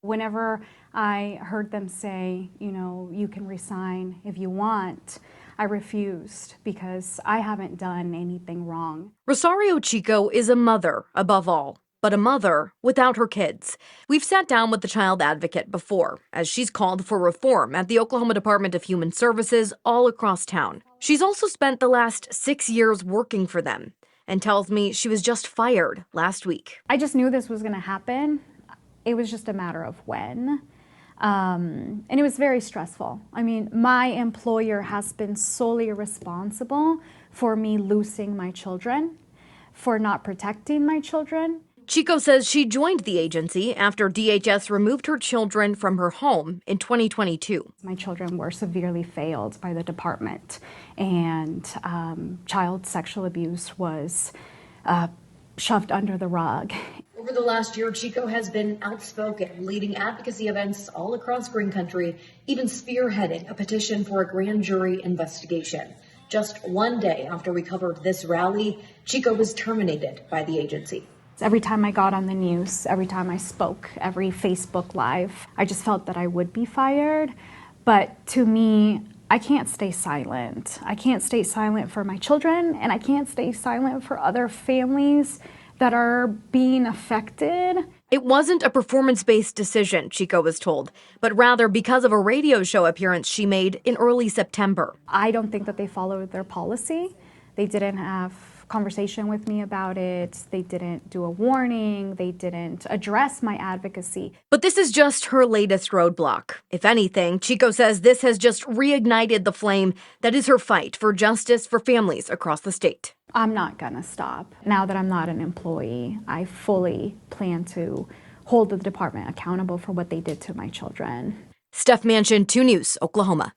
Whenever I heard them say, you can resign if you want, I refused because I haven't done anything wrong. Rosario Chico is a mother, above all, but a mother without her kids. We've sat down with the child advocate before, as she's called for reform at the Oklahoma Department of Human Services all across town. She's also spent the last 6 years working for them and tells me she was just fired last week. I just knew this was going to happen. It was just a matter of when. And it was very stressful. I mean, my employer has been solely responsible for me losing my children, for not protecting my children. Chico says she joined the agency after DHS removed her children from her home in 2022. My children were severely failed by the department, and child sexual abuse was shoved under the rug. Over the last year, Chico has been outspoken, leading advocacy events all across Green Country, even spearheading a petition for a grand jury investigation. Just one day after we covered this rally, Chico was terminated by the agency. Every time I got on the news, every time I spoke, every Facebook Live, I just felt that I would be fired. But to me, I can't stay silent. I can't stay silent for my children, and I can't stay silent for other families that are being affected. It wasn't a performance-based decision, Chico was told, but rather because of a radio show appearance she made in early September. I don't think that they followed their policy. They didn't have conversation with me about it. They didn't do a warning. They didn't address my advocacy. But this is just her latest roadblock. If anything, Chico says this has just reignited the flame that is her fight for justice for families across the state. I'm not gonna stop. Now that I'm not an employee, I fully plan to hold the department accountable for what they did to my children. Steph Manchin, 2 News, Oklahoma.